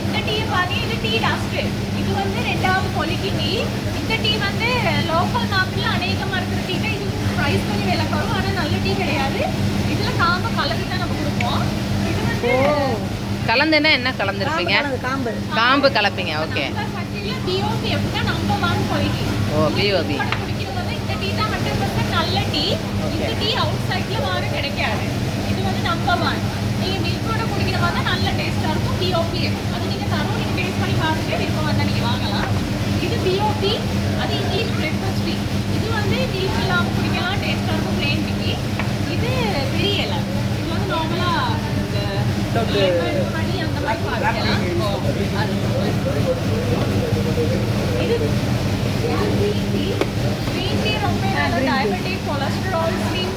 இந்த டீ பாதி இது டீ டஸ்ட். இது வந்து ரெண்டாவது குவாலிட்டி டீ. இந்த டீ வந்து லோக்கல் மார்க்கெட்ல அநேகமா இருக்கிற டீ தான். இது பிரைஸ் கொஞ்சம் விலை குறைவு, ஆனால் நல்ல டீ கிடையாது. இதுல காம்பு கலந்து தான் நம்ம கொடுப்போம். இது வந்து கலந்துன்னா என்ன கலந்துருப்பீங்க? காம்பு கலப்பீங்க. ஓகே. பிஓபிஎஃப் தான் நம்பர் 1 குவாலிட்டி. ஓ பிஓபி. குடிக்கிறது இந்த டீ தான் 100% நல்ல டீ. இந்த டீ அவுட் சைட்ல வாங்க கிடைக்காது. இது வந்து நம்பர் 1. நீங்க மில்கோட குடிக்கிற மாதிரி நல்ல டேஸ்டா இருக்கும். பிஓபிஎஃப் அது நீங்க தரோம், நீங்க டேஸ்ட் பண்ணி பார்த்துட்டு விருப்பம் வந்தா நீங்க வாங்கலாம். இது பிஓபி, அது இங்கிலீஷ் பிரேக்ஃபாஸ்ட் டீ. இது வந்து மில்க் இல்லாம குடிக்கலாம், டேஸ்டா இருக்கும். Plane tea. இது பெரிய இலை. இது வந்து நார்மலா பண்ணி அந்த மாதிரி பார்க்கலாம். இது green tea ரொம்ப நல்ல. டயபெட்டிக், கொலஸ்ட்ரால், ஸ்லிம்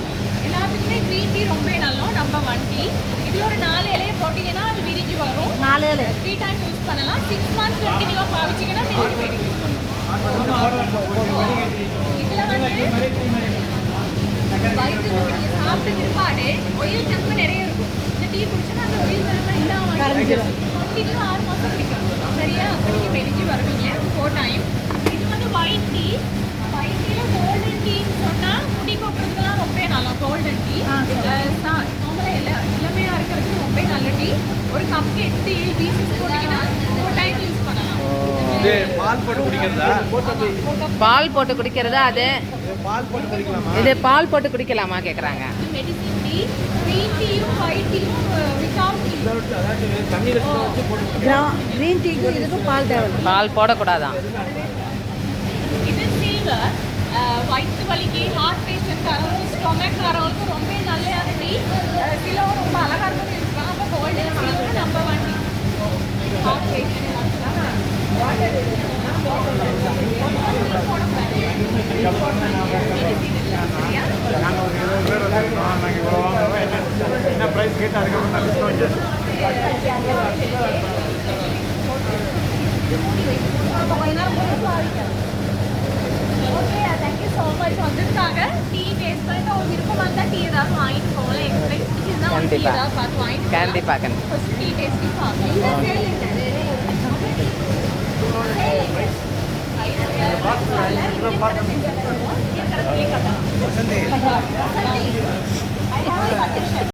எல்லாத்துக்குமே green tea ரொம்ப நல்ல நம்பர் 1 டீ. இதுல ஒரு 4 இலையை போட்டீங்கன்னா அது விரிஞ்சு வரும். 4 இலை 3 டைம் யூஸ் பண்ணலாம். 6 months கண்டினியூவா பாவிச்சீங்கன்னா விரிஞ்சு போயிடும். இதுல வந்து வயிற்று சாப்பிட்டு பிற்பாடு ஒயில் தன்மை நிறைய இருக்கும். இந்த டீ குடிச்சா அந்த ஒயில் தன்மை இல்லாம கண்டினியூ 6 மாசம் குடிக்கும். சரியா? குடிக்க விரிஞ்சு வருவீங்க 4 டைம். இது வந்து ஒயிட் டீ. ஒயிட் டீல கோல்டன் டீன்னு சொன்னா முடி கொட்டுறதுலாம் ரொம்ப நல்லா. கோல்டன் டீ நார்மலா இளமையா இருக்கிறதுக்கு ரொம்ப நல்ல டீ. ஒரு கப்புக்கு 8-7 பீசஸ் போட்டீங்கன்னா 4 டைம் யூஸ் பண்ணலாம். பால் போட்டு குடிக்கிறதா? பால் போட்டு குடிக்கிறதா? அது பால் போட்டு குடிக்கலாமா? இது பால் போட்டு குடிக்கலாமா கேக்குறாங்க. Medicine tea. கிரீன் டீயும் ஒயிட் டீயும் வித்தவுட் டீ. தண்ணி வச்சு போட்டு கிரீன் டீக்கு இதுக்கும் பால் தேவை. பால் போடக்கூடாதான். இது சில்வர். வயிற்று வலிக்கு, ஹார்ட் பேஷண்ட்காரங்களுக்கு, ஸ்டொமக்காரங்களுக்கு ரொம்ப நல்ல டீ. சிலவும் ரொம்ப அழகாக இருக்கும் இருக்காங்க. அப்போ golden silver number 1 tea. Heart patient என்ன ப்ரைஸ் கேட்டு அதுக்கப்புறம் தான் discount. Okay, thank you so much. வந்திருக்காங்க டீ டேஸ்ட் பண்ணிட்டு ஒரு விருப்பம் வந்தால் டீ ஏதாவது வாங்கிட்டு போகலாம். எக்ஸ்பிளைன் பிடிச்சிருந்தா ஒரு டீ கண்டிப்பா. ஏதாவது பார்த்து வாங்கிட்டு கண்டிப்பா கண்டிப்பா. ஃபர்ஸ்ட் டீ டேஸ்ட் பார்க்கலாம்.